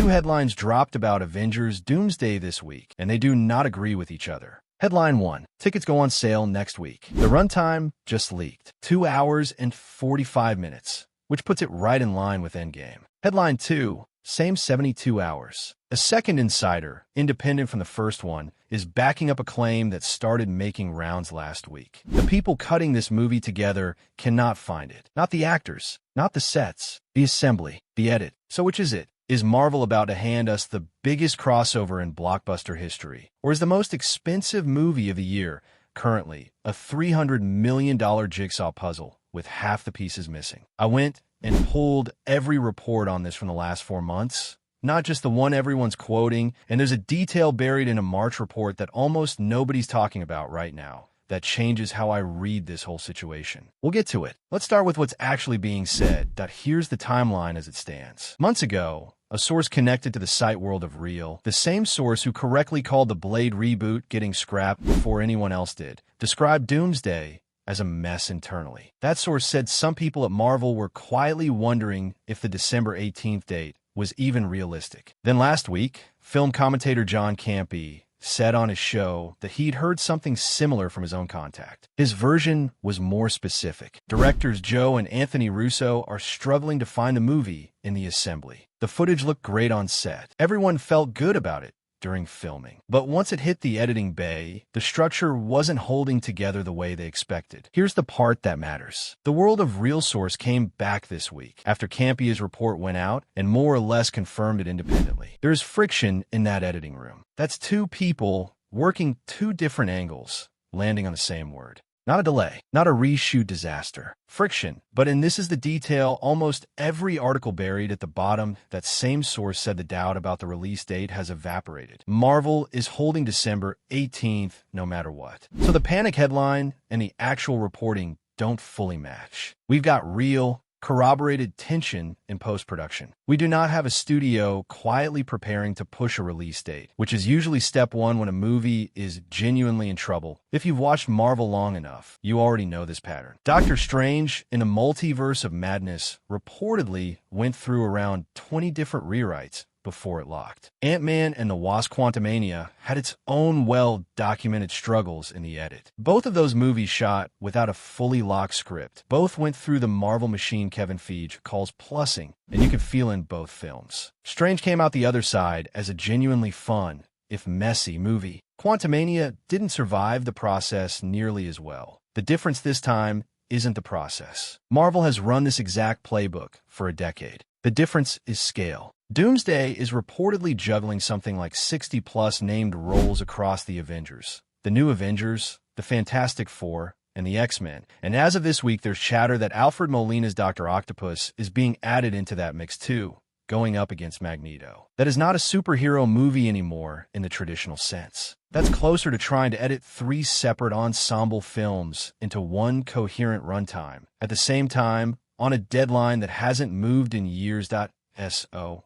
Two headlines dropped about Avengers Doomsday this week, and they do not agree with each other. Headline 1. Tickets go on sale next week. The runtime just leaked. 2 hours and 45 minutes, which puts it right in line with Endgame. Headline 2. Same 72 hours. A second insider, independent from the first one, is backing up a claim that started making rounds last week. The people cutting this movie together cannot find it. Not the actors, not the sets, the assembly, the edit. So which is it? Is Marvel about to hand us the biggest crossover in blockbuster history? Or is the most expensive movie of the year currently a $300 million jigsaw puzzle with half the pieces missing? I went and pulled every report on this from the last 4 months, not just the one everyone's quoting, and there's a detail buried in a March report that almost nobody's talking about right now that changes how I read this whole situation. We'll get to it. Let's start with what's actually being said. Here's the timeline as it stands. Months ago, a source connected to the site World of Real, the same source who correctly called the Blade reboot getting scrapped before anyone else did, described Doomsday as a mess internally. That source said some people at Marvel were quietly wondering if the December 18th date was even realistic. Then last week, film commentator John Campy said on his show that he'd heard something similar from his own contact. His version was more specific. Directors Joe and Anthony Russo are struggling to find the movie in the assembly. The footage looked great on set. Everyone felt good about it during filming. But once it hit the editing bay, the structure wasn't holding together the way they expected. Here's the part that matters. The World of Real source came back this week after Campy's report went out and more or less confirmed it independently. There's friction in that editing room. That's two people working two different angles, landing on the same word. Not a delay, not a reshoot disaster. Friction. But and this is the detail almost every article buried at the bottom, that same source said the doubt about the release date has evaporated. Marvel is holding December 18th no matter what. So the panic headline and the actual reporting don't fully match. We've got real, corroborated tension in post-production. We do not have a studio quietly preparing to push a release date, which is usually step one when a movie is genuinely in trouble. If you've watched Marvel long enough, you already know this pattern. Doctor Strange, in a multiverse of madness, reportedly went through around 20 different rewrites before it locked. Ant-Man and the Wasp: Quantumania had its own well-documented struggles in the edit. Both of those movies shot without a fully locked script. Both went through the Marvel machine Kevin Feige calls plussing, and you could feel in both films. Strange came out the other side as a genuinely fun, if messy, movie. Quantumania didn't survive the process nearly as well. The difference this time isn't the process. Marvel has run this exact playbook for a decade. The difference is scale. Doomsday is reportedly juggling something like 60-plus named roles across the Avengers. The New Avengers, the Fantastic Four, and the X-Men. And as of this week, there's chatter that Alfred Molina's Dr. Octopus is being added into that mix too, going up against Magneto. That is not a superhero movie anymore in the traditional sense. That's closer to trying to edit 3 separate ensemble films into one coherent runtime. At the same time, on a deadline that hasn't moved in years.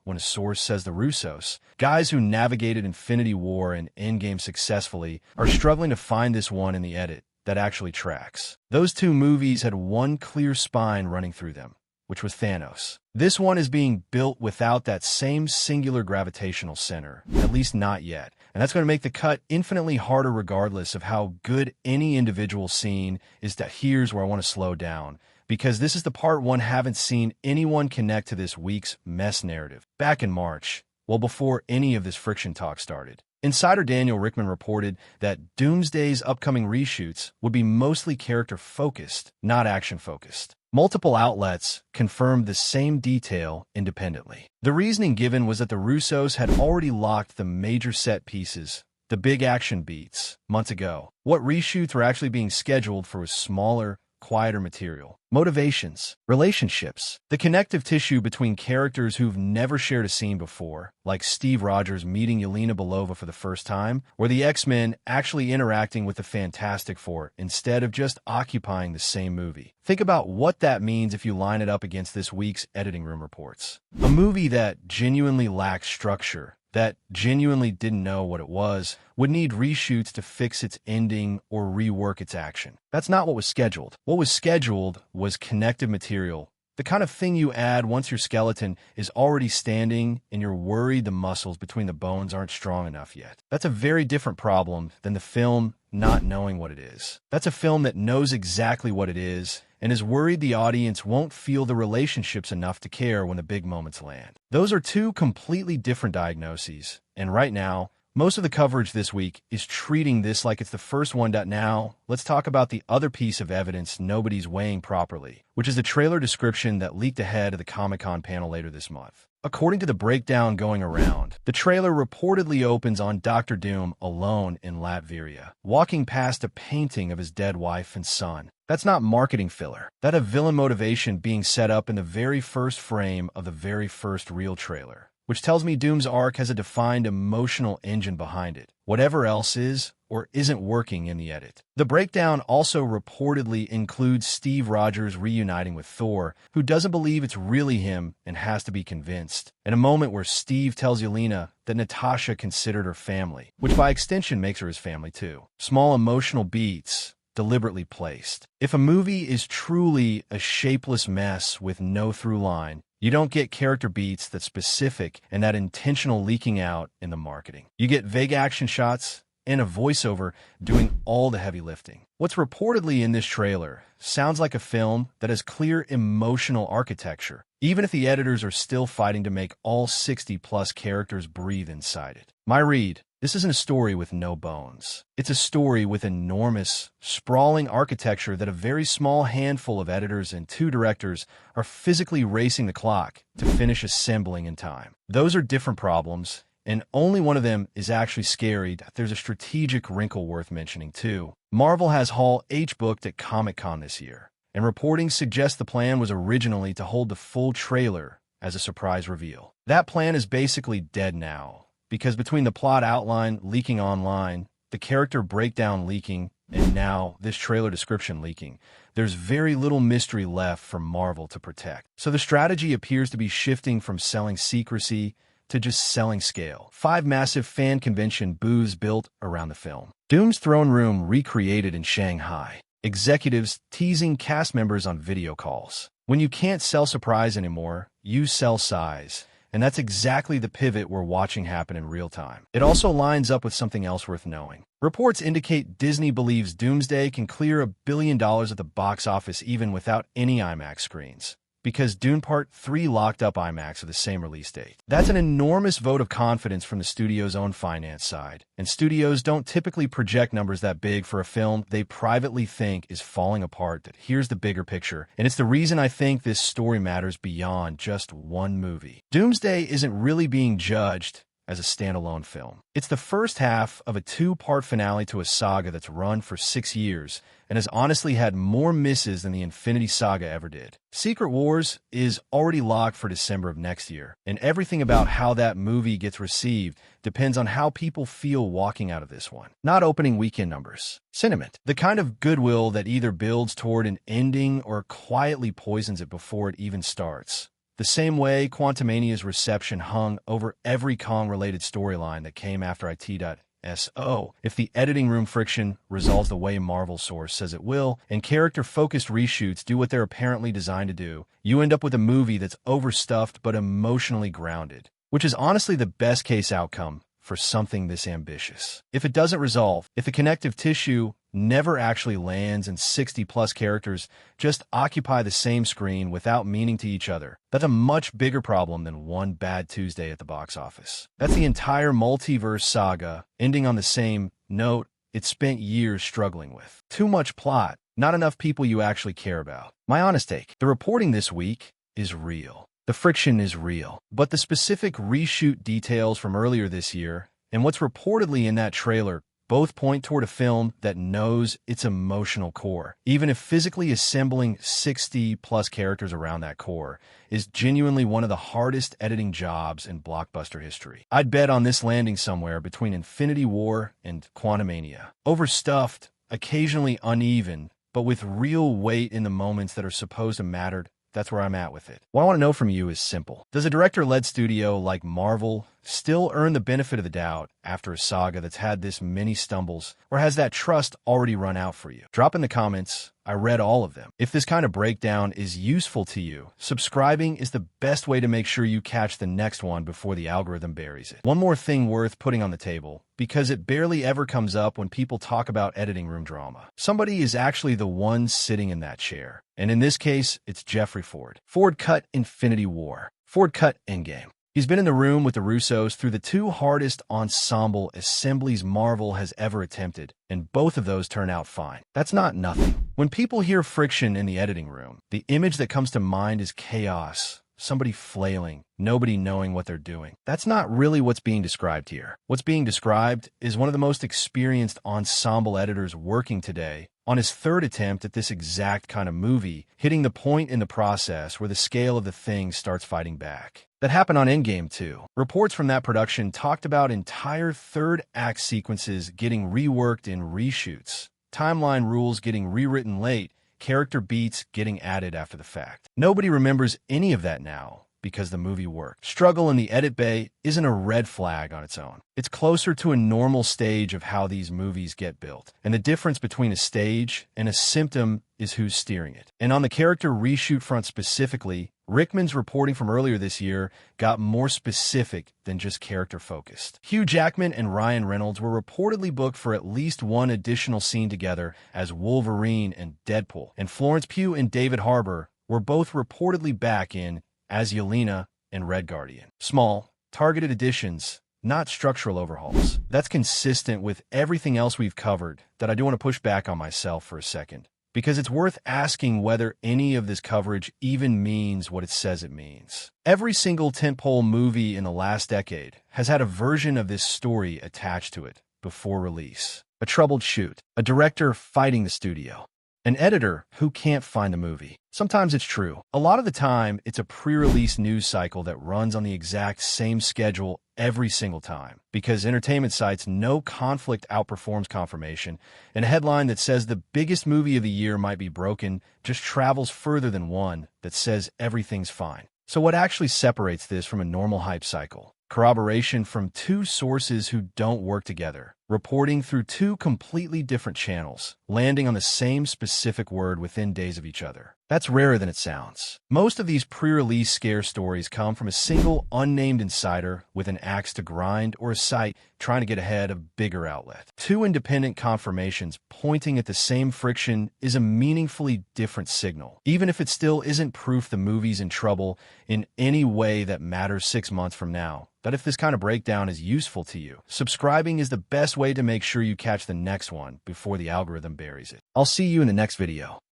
When a source says the Russos, guys who navigated Infinity War and Endgame successfully, are struggling to find this one in the edit that actually tracks. Those two movies had one clear spine running through them, which was Thanos. This one is being built without that same singular gravitational center, at least not yet. And that's going to make the cut infinitely harder regardless of how good any individual scene is. Here's where I want to slow down, because this is the part one haven't seen anyone connect to this week's mess narrative. Back in March, well before any of this friction talk started, insider Daniel Rickman reported that Doomsday's upcoming reshoots would be mostly character-focused, not action-focused. Multiple outlets confirmed the same detail independently. The reasoning given was that the Russos had already locked the major set pieces, the big action beats, months ago. What reshoots were actually being scheduled for was smaller, quieter material. Motivations, relationships, the connective tissue between characters who've never shared a scene before, like Steve Rogers meeting Yelena Belova for the first time, or the X-Men actually interacting with the Fantastic Four instead of just occupying the same movie. Think about what that means if you line it up against this week's editing room reports. A movie that genuinely lacks structure, that genuinely didn't know what it was, would need reshoots to fix its ending or rework its action. That's not what was scheduled. What was scheduled was connective material The kind of thing you add once your skeleton is already standing and you're worried the muscles between the bones aren't strong enough yet. That's a very different problem than the film not knowing what it is. That's a film that knows exactly what it is and is worried the audience won't feel the relationships enough to care when the big moments land. Those are two completely different diagnoses, and right now, most of the coverage this week is treating this like it's the first one. Now, let's talk about the other piece of evidence nobody's weighing properly, which is the trailer description that leaked ahead of the Comic-Con panel later this month. According to the breakdown going around, the trailer reportedly opens on Dr. Doom alone in Latveria, walking past a painting of his dead wife and son. That's not marketing filler. That's a villain motivation being set up in the very first frame of the very first real trailer, which tells me Doom's arc has a defined emotional engine behind it, whatever else is or isn't working in the edit. The breakdown also reportedly includes Steve Rogers reuniting with Thor, who doesn't believe it's really him and has to be convinced, in a moment where Steve tells Yelena that Natasha considered her family, which by extension makes her his family too. Small emotional beats, deliberately placed. If a movie is truly a shapeless mess with no through line, you don't get character beats that's specific and that intentional leaking out in the marketing. You get vague action shots and a voiceover doing all the heavy lifting. What's reportedly in this trailer sounds like a film that has clear emotional architecture, even if the editors are still fighting to make all 60-plus characters breathe inside it. My read: this isn't a story with no bones. It's a story with enormous, sprawling architecture that a very small handful of editors and 2 directors are physically racing the clock to finish assembling in time. Those are different problems, and only one of them is actually scary. There's a strategic wrinkle worth mentioning, too. Marvel has Hall H booked at Comic-Con this year, and reporting suggests the plan was originally to hold the full trailer as a surprise reveal. That plan is basically dead now, because between the plot outline leaking online, the character breakdown leaking, and now this trailer description leaking, there's very little mystery left for Marvel to protect. So the strategy appears to be shifting from selling secrecy to just selling scale. 5 massive fan convention booths built around the film. Doom's throne room recreated in Shanghai. Executives teasing cast members on video calls. When you can't sell surprise anymore, you sell size. And that's exactly the pivot we're watching happen in real time. It also lines up with something else worth knowing. Reports indicate Disney believes Doomsday can clear $1 billion at the box office even without any IMAX screens, because Dune Part 3 locked up IMAX with the same release date. That's an enormous vote of confidence from the studio's own finance side, and studios don't typically project numbers that big for a film they privately think is falling apart. That here's the bigger picture, and it's the reason I think this story matters beyond just one movie. Doomsday isn't really being judged as a standalone film. It's the first half of a 2-part finale to a saga that's run for 6 years and has honestly had more misses than the Infinity Saga ever did. Secret Wars is already locked for December of next year, and everything about how that movie gets received depends on how people feel walking out of this one, not opening weekend numbers. Sentiment, the kind of goodwill that either builds toward an ending or quietly poisons it before it even starts. The same way Quantumania's reception hung over every Kong-related storyline that came after IT.SO. If the editing room friction resolves the way Marvel source says it will, and character-focused reshoots do what they're apparently designed to do, you end up with a movie that's overstuffed but emotionally grounded, which is honestly the best-case outcome for something this ambitious. If it doesn't resolve, if the connective tissue never actually lands and 60-plus characters just occupy the same screen without meaning to each other, that's a much bigger problem than one bad Tuesday at the box office. That's the entire multiverse saga ending on the same note it spent years struggling with. Too much plot, not enough people you actually care about. My honest take, the reporting this week is real. The friction is real, but the specific reshoot details from earlier this year and what's reportedly in that trailer both point toward a film that knows its emotional core, even if physically assembling 60-plus characters around that core is genuinely one of the hardest editing jobs in blockbuster history. I'd bet on this landing somewhere between Infinity War and Quantumania. Overstuffed, occasionally uneven, but with real weight in the moments that are supposed to matter. That's where I'm at with it. What I want to know from you is simple. Does a director-led studio like Marvel still earn the benefit of the doubt after a saga that's had this many stumbles, or has that trust already run out for you? Drop in the comments. I read all of them. If this kind of breakdown is useful to you, subscribing is the best way to make sure you catch the next one before the algorithm buries it. One more thing worth putting on the table, because it barely ever comes up when people talk about editing room drama. Somebody is actually the one sitting in that chair. And in this case, it's Jeffrey Ford. Ford cut Infinity War. Ford cut Endgame. He's been in the room with the Russos through the two hardest ensemble assemblies Marvel has ever attempted, and both of those turn out fine. That's not nothing. When people hear friction in the editing room, the image that comes to mind is chaos, somebody flailing, nobody knowing what they're doing. That's not really what's being described here. What's being described is one of the most experienced ensemble editors working today on his third attempt at this exact kind of movie, hitting the point in the process where the scale of the thing starts fighting back. That happened on Endgame too. Reports from that production talked about entire third-act sequences getting reworked in reshoots, timeline rules getting rewritten late, character beats getting added after the fact. Nobody remembers any of that now because the movie worked. Struggle in the edit bay isn't a red flag on its own. It's closer to a normal stage of how these movies get built. And the difference between a stage and a symptom is who's steering it. And on the character reshoot front specifically, Rickman's reporting from earlier this year got more specific than just character-focused. Hugh Jackman and Ryan Reynolds were reportedly booked for at least one additional scene together as Wolverine and Deadpool, and Florence Pugh and David Harbour were both reportedly back in as Yelena and Red Guardian. Small, targeted additions, not structural overhauls. That's consistent with everything else we've covered that I do want to push back on myself for a second, because it's worth asking whether any of this coverage even means what it says it means. Every single tentpole movie in the last decade has had a version of this story attached to it before release. A troubled shoot, a director fighting the studio, an editor who can't find the movie. Sometimes it's true. A lot of the time, it's a pre-release news cycle that runs on the exact same schedule every single time, because entertainment sites know conflict outperforms confirmation, and a headline that says the biggest movie of the year might be broken just travels further than one that says everything's fine. So what actually separates this from a normal hype cycle? Corroboration from two sources who don't work together, reporting through two completely different channels, landing on the same specific word within days of each other. That's rarer than it sounds. Most of these pre-release scare stories come from a single unnamed insider with an axe to grind, or a site trying to get ahead of bigger outlet. Two independent confirmations pointing at the same friction is a meaningfully different signal, even if it still isn't proof the movie's in trouble in any way that matters 6 months from now. But if this kind of breakdown is useful to you, subscribing is the best way to make sure you catch the next one before the algorithm buries it. I'll see you in the next video.